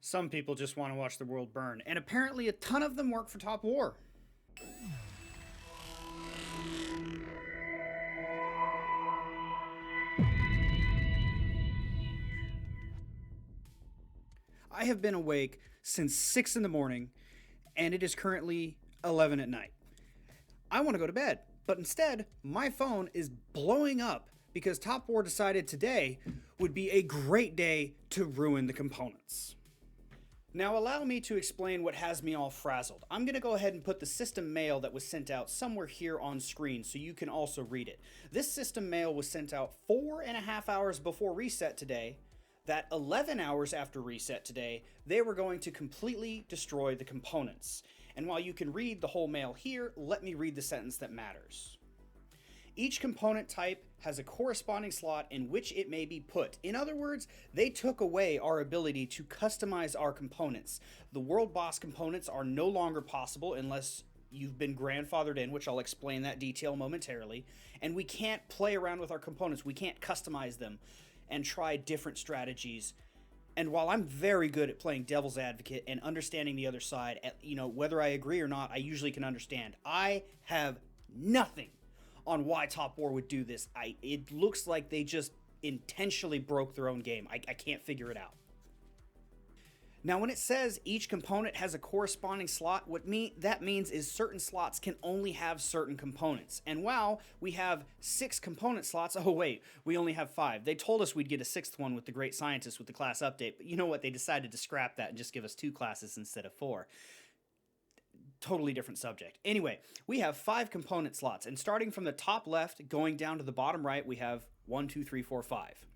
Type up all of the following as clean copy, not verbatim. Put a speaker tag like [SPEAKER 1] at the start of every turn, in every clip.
[SPEAKER 1] Some people just want to watch the world burn, and apparently a ton of them work for Top War. I have been awake since 6 in the morning, and it is currently 11 at night. I want to go to bed, but instead, my phone is blowing up because Top War decided today would be a great day to ruin the components. Now allow me to explain what has me all frazzled. I'm going to go ahead and put the system mail that was sent out somewhere here on screen so you can also read it. This system mail was sent out 4.5 hours before reset today. That 11 hours after reset today, they were going to completely destroy the components. And while you can read the whole mail here, let me read the sentence that matters. Each component type has a corresponding slot in which it may be put. In other words, they took away our ability to customize our components. The World Boss components are no longer possible unless you've been grandfathered in, which I'll explain that detail momentarily. And we can't play around with our components. We can't customize them and try different strategies. And while I'm very good at playing devil's advocate and understanding the other side, whether I agree or not, I usually can understand. I have nothing on why Top War would do this. It looks like they just intentionally broke their own game. I can't figure it out. Now, when it says each component has a corresponding slot, what that means is certain slots can only have certain components. And while we have 6 component slots, oh wait, we only have 5. They told us we'd get a 6th one with the Great Scientist with the class update, but you know what? They decided to scrap that and just give us 2 classes instead of 4. Totally different subject. Anyway, we have 5 component slots, and starting from the top left, going down to the bottom right, we have 1, 2, 3, 4, 5.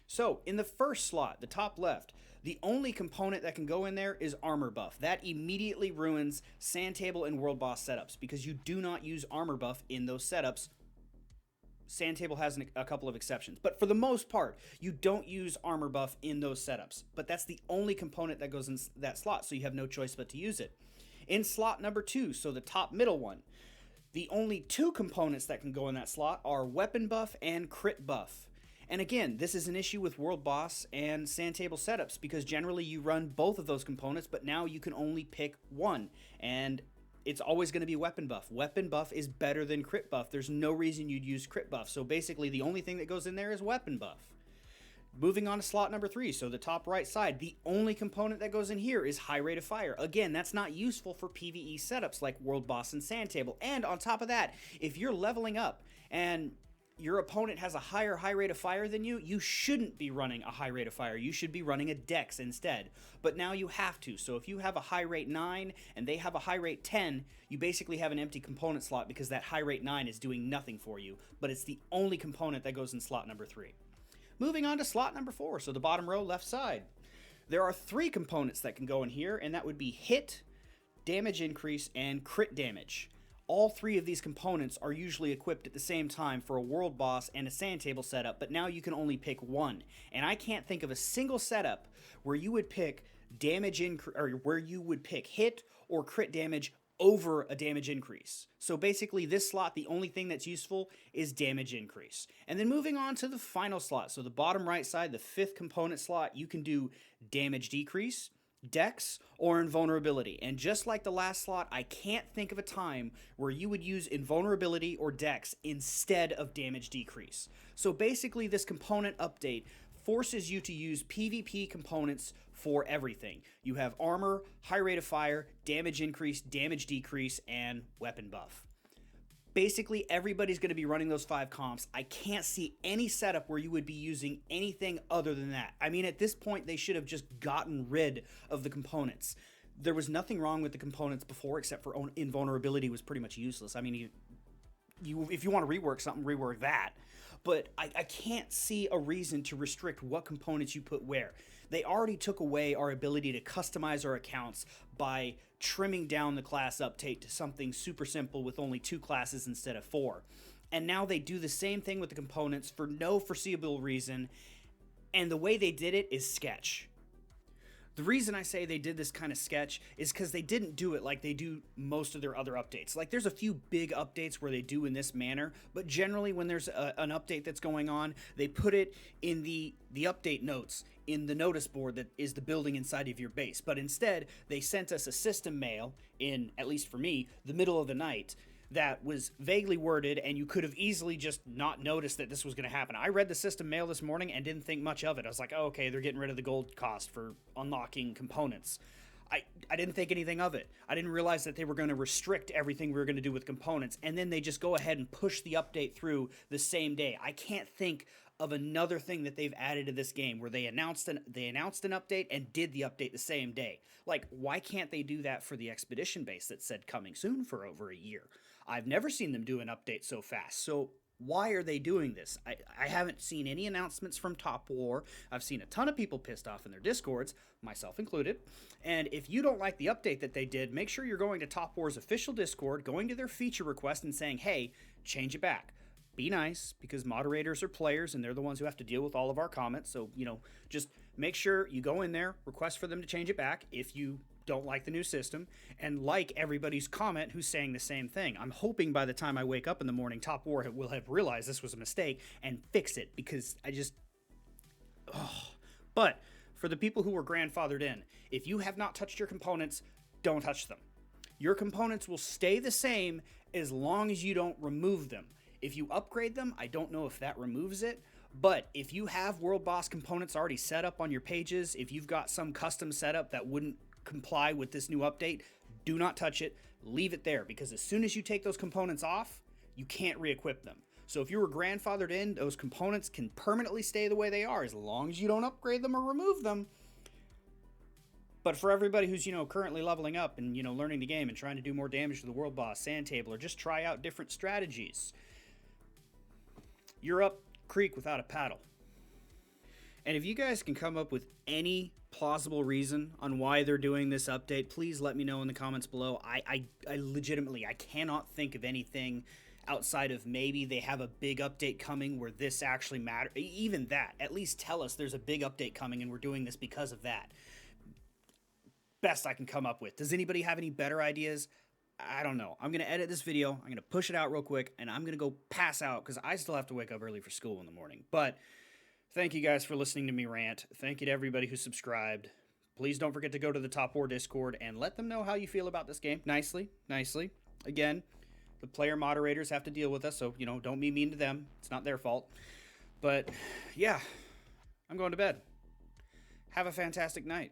[SPEAKER 1] So, in the first slot, the top left, the only component that can go in there is armor buff. That immediately ruins Sand Table and World Boss setups, because you do not use armor buff in those setups. Sand Table has a couple of exceptions, but for the most part, you don't use armor buff in those setups. But that's the only component that goes in that slot, so you have no choice but to use it. In slot number 2, so the top middle one, the only 2 components that can go in that slot are weapon buff and crit buff. And again, this is an issue with World Boss and Sand Table setups, because generally you run both of those components, but now you can only pick one, and it's always going to be weapon buff. Weapon buff is better than crit buff. There's no reason you'd use crit buff, so basically the only thing that goes in there is weapon buff. Moving on to slot number 3, so the top right side, the only component that goes in here is high rate of fire. Again, that's not useful for PvE setups like World Boss and Sand Table. And on top of that, if you're leveling up and your opponent has a high rate of fire than you, you shouldn't be running a high rate of fire. You should be running a Dex instead. But now you have to. So if you have a high rate 9 and they have a high rate 10, you basically have an empty component slot because that high rate 9 is doing nothing for you. But it's the only component that goes in slot number 3. Moving on to slot number 4, so the bottom row, left side. There are 3 components that can go in here, and that would be hit, damage increase, and crit damage. All 3 of these components are usually equipped at the same time for a World Boss and a Sand Table setup, but now you can only pick one. And I can't think of a single setup where you would pick where you would pick hit or crit damage over a damage increase. So basically this slot, the only thing that's useful is damage increase. And then moving on to the final slot, so the bottom right side, the 5th component slot, you can do damage decrease, Dex, or invulnerability. And just like the last slot, I can't think of a time where you would use invulnerability or Dex instead of damage decrease. So basically this component update forces you to use PvP components for everything. You have armor, high rate of fire, damage increase, damage decrease, and weapon buff. Basically, everybody's going to be running those 5 comps. I can't see any setup where you would be using anything other than that. I mean, at this point, they should have just gotten rid of the components. There was nothing wrong with the components before, except for invulnerability was pretty much useless. I mean, if you want to rework something, rework that. But I can't see a reason to restrict what components you put where. They already took away our ability to customize our accounts by trimming down the class update to something super simple with only 2 classes instead of 4. And now they do the same thing with the components for no foreseeable reason, and the way they did it is sketch. The reason I say they did this kind of sketch is because they didn't do it like they do most of their other updates. Like, there's a few big updates where they do in this manner, but generally, when there's an update that's going on, they put it in the update notes in the notice board that is the building inside of your base. But instead, they sent us a system mail in, at least for me, the middle of the night that was vaguely worded, and you could have easily just not noticed that this was going to happen. I read the system mail this morning and didn't think much of it. I was like, oh, okay, they're getting rid of the gold cost for unlocking components. I didn't think anything of it. I didn't realize that they were going to restrict everything we were going to do with components, and then they just go ahead and push the update through the same day. I can't think of another thing that they've added to this game where they announced an update and did the update the same day. Like, why can't they do that for the expedition base that said coming soon for over a year? I've never seen them do an update so fast. So why are they doing this? I haven't seen any announcements from Top War. I've seen a ton of people pissed off in their Discords, myself included. And if you don't like the update that they did, make sure you're going to Top War's official Discord, going to their feature request and saying, hey, change it back. Be nice, because moderators are players and they're the ones who have to deal with all of our comments. So, just make sure you go in there, request for them to change it back if you don't like the new system, and like everybody's comment who's saying the same thing. I'm hoping by the time I wake up in the morning, Top War will have realized this was a mistake and fix it, because But for the people who were grandfathered in, if you have not touched your components, don't touch them. Your components will stay the same as long as you don't remove them. If you upgrade them, I don't know if that removes it, but if you have World Boss components already set up on your pages, if you've got some custom setup that wouldn't comply with this new update, do not touch it. Leave it there, because as soon as you take those components off, you can't re-equip them. So if you were grandfathered in, those components can permanently stay the way they are as long as you don't upgrade them or remove them. But for everybody who's, currently leveling up and, learning the game and trying to do more damage to the World Boss, Sand Table, or just try out different strategies, you're up creek without a paddle. And if you guys can come up with any plausible reason on why they're doing this update, please let me know in the comments below. I legitimately, I cannot think of anything outside of maybe they have a big update coming where this actually matters. Even that, at least tell us there's a big update coming and we're doing this because of that. Best I can come up with. Does anybody have any better ideas? I don't know. I'm going to edit this video. I'm going to push it out real quick, and I'm going to go pass out because I still have to wake up early for school in the morning. But thank you guys for listening to me rant. Thank you to everybody who subscribed. Please don't forget to go to the Top War Discord and let them know how you feel about this game. Nicely. Again, the player moderators have to deal with us, so, don't be mean to them. It's not their fault. But, yeah, I'm going to bed. Have a fantastic night.